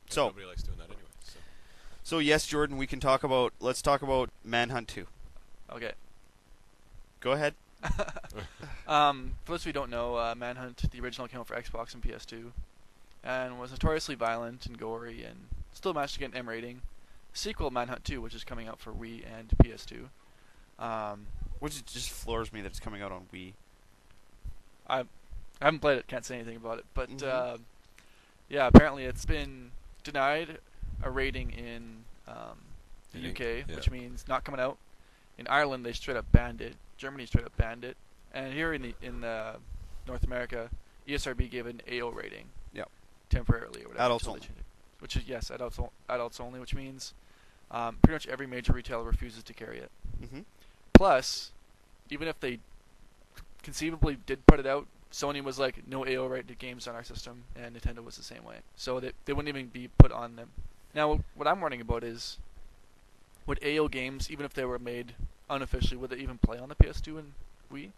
So nobody likes doing that anyway. So yes, Jordan, let's talk about Manhunt 2. Okay. Go ahead. For those who don't know, Manhunt, the original, came out for Xbox and PS2, and was notoriously violent and gory, and still managed to get an M rating. Sequel, Manhunt 2, which is coming out for Wii and PS2. Which just floors me that it's coming out on Wii. I haven't played it, can't say anything about it, but Mm-hmm. apparently it's been denied a rating in the UK, which means not coming out. In Ireland, they straight up banned it. Germany straight up banned it, and here in North America, ESRB gave it an AO rating. Yep. Temporarily or whatever. Adults only. Which is adults only, which means pretty much every major retailer refuses to carry it. Mm-hmm. Plus, even if they conceivably did put it out, Sony was like, no AO rated games on our system, and Nintendo was the same way. So they wouldn't even be put on them. Now, what I'm wondering about is, would AO games, even if they were made unofficially, would they even play on the PS2 and Wii?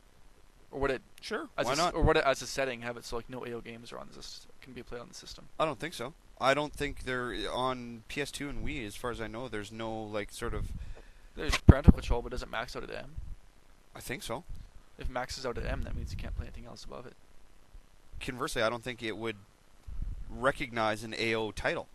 Or would it... Sure, as why not? Or would it, as a setting, have it so like no AO games are on this can be played on the system? I don't think so. I don't think they're on PS2 and Wii. As far as I know, there's no like sort of... There's parental control, but does it max out at M? I think so. If it maxes out at M, that means you can't play anything else above it. Conversely, I don't think it would recognize an AO title.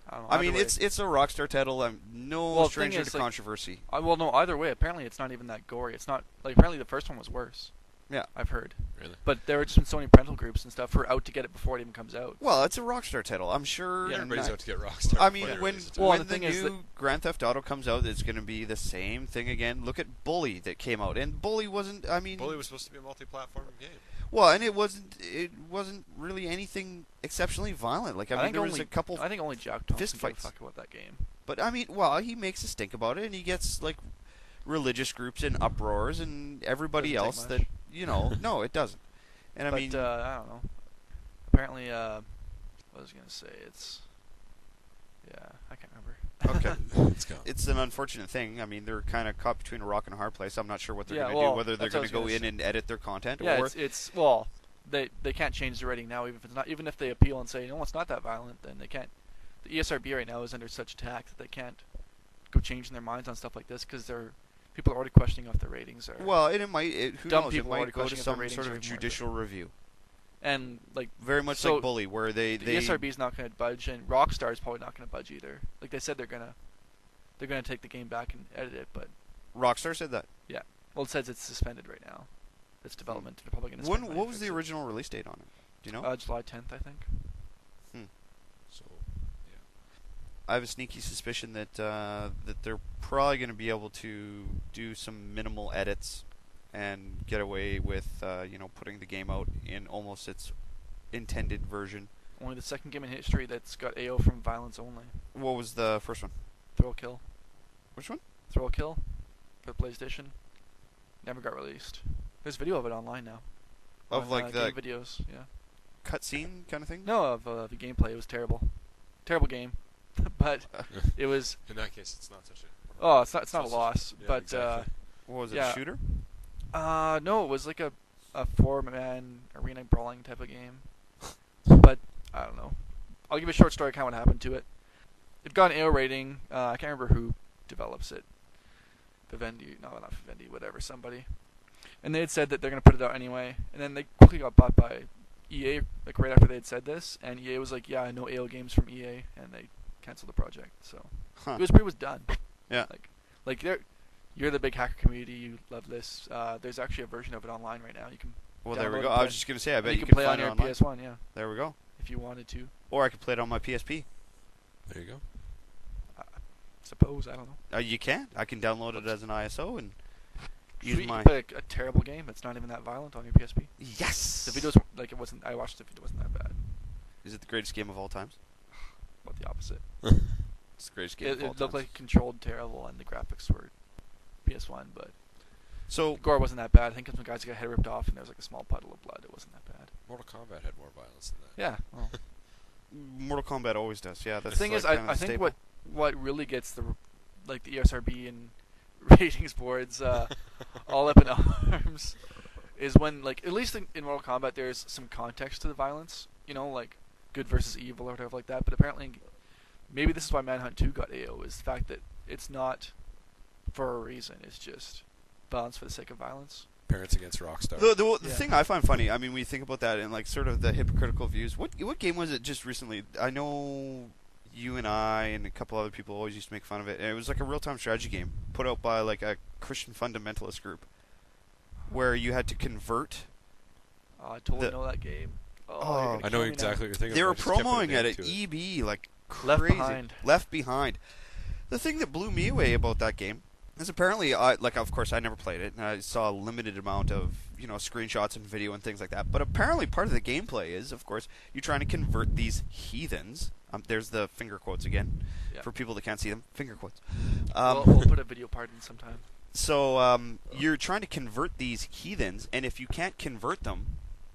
I don't know. I mean, it's a Rockstar title. I'm no stranger to controversy. No, either way, apparently it's not even that gory. It's not, like, apparently the first one was worse. Yeah. I've heard. Really? But there were just some Sony parental groups and stuff who are out to get it before it even comes out. Well, it's a Rockstar title. I'm sure... Yeah, everybody's out to get Rockstar. I mean, when the the thing is new Grand Theft Auto comes out, it's going to be the same thing again. Look at Bully that came out. And Bully wasn't... I mean... Bully was supposed to be a multi-platform game. Well, and it wasn't really anything exceptionally violent. Like, I mean, there was a couple... I think only Jack Thompson fist gave a fights. fuck about that game. But, I mean, well, he makes a stink about it, and he gets, like, religious groups in uproars, and everybody Doesn't else take that, much. you know... No, it doesn't. And, I But, mean... I don't know. Apparently, what was I going to say? It's... Yeah, I can't remember. Okay. Let's go. It's an unfortunate thing. I mean, they're kind of caught between a rock and a hard place. I'm not sure what they're going to do, whether they're that's what going I to was go in and edit their content, Yeah, or... well, they can't change the rating now, even if they appeal and say, no, it's not that violent, then they can't. The ESRB right now is under such attack that they can't go changing their minds on stuff like this because people are already questioning if their ratings are. Well, and who Dumb knows? It people are might go to questioning if some the ratings sort are of even worth judicial review. And like Very much so like Bully, where the ESRB's not going to budge, and Rockstar is probably not going to budge either. Like they said, they're gonna take the game back and edit it, but Rockstar said that. yeah. Well, it says it's suspended right now. Its development. They're probably going to. What was the original release date on it? Do you know? July 10th, I think. So, yeah. I have a sneaky suspicion that that they're probably going to be able to do some minimal edits and get away with putting the game out in almost its intended version. Only the second game in history that's got AO from violence only. What was the first one? Thrill Kill. Which one? Thrill Kill for the PlayStation. Never got released. There's video of it online now. Of On, like the game videos, yeah. cutscene kind of thing? No, of the gameplay. It was terrible. Terrible game, but it was. In that case, it's not such a... Oh, it's not a loss, yeah, but exactly. What was it? yeah. A shooter? No, it was like a 4-man arena brawling type of game. But I don't know. I'll give you a short story of kind of what happened to it. It got an AO rating. I can't remember who develops it. Vivendi, no, not Vivendi, whatever, somebody. And they had said that they're going to put it out anyway. And then they quickly got bought by EA, like right after they had said this. And EA was like, yeah, no AO games from EA. And they canceled the project. So it was done. Yeah. Like you're the big hacker community. You love this. There's actually a version of it online right now. You can. Well, there we download go. it, I was just going to say, I bet you you can can play on find it your online. PS1, yeah, There we go. if you wanted to. Or I could play it on my PSP. There you go. Suppose, I don't know. You can. I can download it as an ISO and use Sweet, my... you play a terrible game that's not even that violent on your PSP. Yes! The videos, like, it wasn't. I watched the video, it wasn't that bad. Is it the greatest game of all times? About the opposite. It's the greatest game It of all looked times. like controlled terrible, and the graphics were PS1, but So, the gore wasn't that bad. I think some guys got head ripped off, and there was like a small puddle of blood. It wasn't that bad. Mortal Kombat had more violence than that. Yeah. Well. Mortal Kombat always does. Yeah, that's The thing like is, kind of I the think staple. what really gets the ESRB and ratings boards all up in arms is when, like, at least in Mortal Kombat, there's some context to the violence. You know, like good versus evil or whatever like that. But apparently, maybe this is why Manhunt 2 got AO, is the fact that it's not for a reason. It's just violence for the sake of violence. Parents Against Rockstar. The Yeah. thing I find funny, I mean, when you think about that and like sort of the hypocritical views. What game was it just recently? I know you and I and a couple other people always used to make fun of it. And it was like a real-time strategy game put out by like a Christian fundamentalist group, where you had to convert. I totally know that game. Oh, you're gonna I kill know me exactly now. what you're thinking. They of. were I just kept putting promoting a it name at to EB like Left crazy. Behind. Left Behind. The thing that blew me away about that game is apparently, of course, I never played it, and I saw a limited amount of screenshots and video and things like that. But apparently, part of the gameplay is, of course, you're trying to convert these heathens. There's the finger quotes again Yeah. for people that can't see them. Finger quotes. We'll put a video part in sometime. So you're trying to convert these heathens, and if you can't convert them,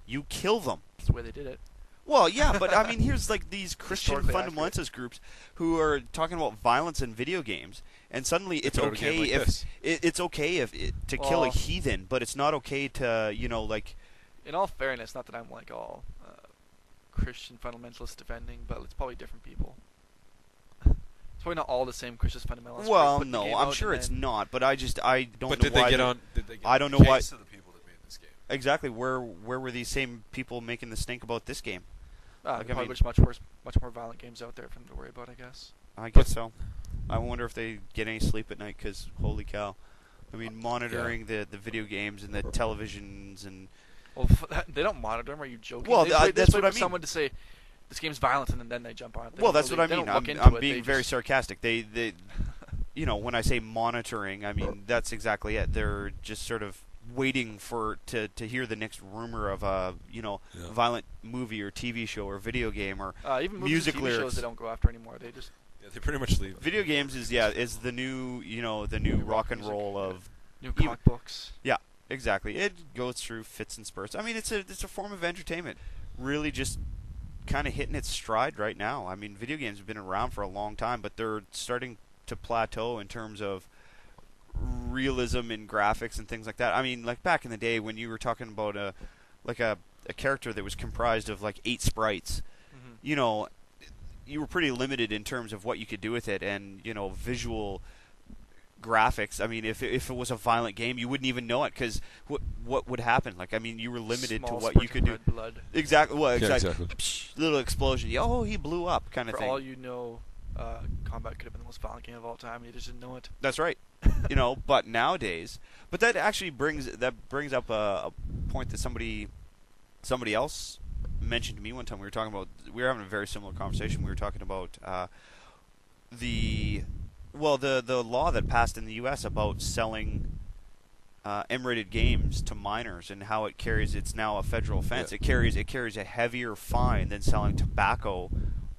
you kill them. That's the way they did it. Well, yeah, but I mean, here's like these Christian Historically fundamentalist groups who are talking about violence in video games, and suddenly it's put out a game okay like if this. it's okay to kill a Well- heathen, but it's not okay to like. In all fairness, not that I'm like all Christian fundamentalists defending, but it's probably different people. It's probably not all the same Christian fundamentalists. Well, putting the game no, I'm out sure and it's then- not, but I don't But know did why. they get on? Did they get I on don't the know why- case of the people that made this game? Exactly, where were these same people making the stink about this game? Like, I probably mean- there's much more violent games out there for them to worry about, I guess. I guess so. I wonder if they get any sleep at night, because holy cow. I mean, monitoring the video games and the televisions and... Well, they don't monitor them. Are you joking? Well, they that's just what wait I for mean. someone to say this game's violent, and then they jump on it. They Well, don't that's what I they mean. don't look into I'm it. being They very just- sarcastic. They when I say monitoring, I mean that's exactly it. They're just sort of waiting to hear the next rumor of a violent movie or TV show or video game or even movies music and TV lyrics. shows they don't go after anymore. They just Yeah, they pretty much leave. Video games is the new rock and music, roll yeah. of new comic books. exactly. It goes through fits and spurts. I mean, it's a form of entertainment. Really, just kind of hitting its stride right now. I mean, video games have been around for a long time, but they're starting to plateau in terms of realism in graphics and things like that. I mean, like back in the day when you were talking about a character that was comprised of like 8 sprites, Mm-hmm. You were pretty limited in terms of what you could do with it, and visual graphics. I mean, if it was a violent game, you wouldn't even know it, because what would happen? Like, I mean, you were limited Small to what you spurts could of do. red blood. Exactly. Well, Yeah, exactly. exactly. Psh, little explosion. Oh, he blew up, kind of For thing. all you know, combat could have been the most violent game of all time, and you just didn't know it. That's right. But nowadays, that actually brings up a point that somebody else mentioned to me one time. We were having a very similar conversation. We were talking about the law that passed in the U.S. about selling M-rated games to minors, and how it's now a federal offense. Yeah. It carries a heavier fine than selling tobacco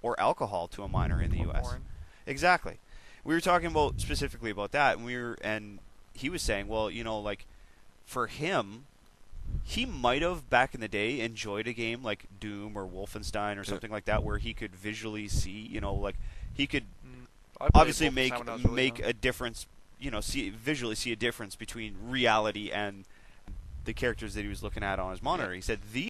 or alcohol to a minor in the Or U.S. porn. Exactly. We were talking specifically about that, and he was saying, well, like for him, he might have back in the day enjoyed a game like Doom or Wolfenstein or something like that, where he could visually see, like he could I played obviously Wolfenstein when I was really make young. a difference, visually see a difference between reality and the characters that he was looking at on his monitor. Yeah. He said these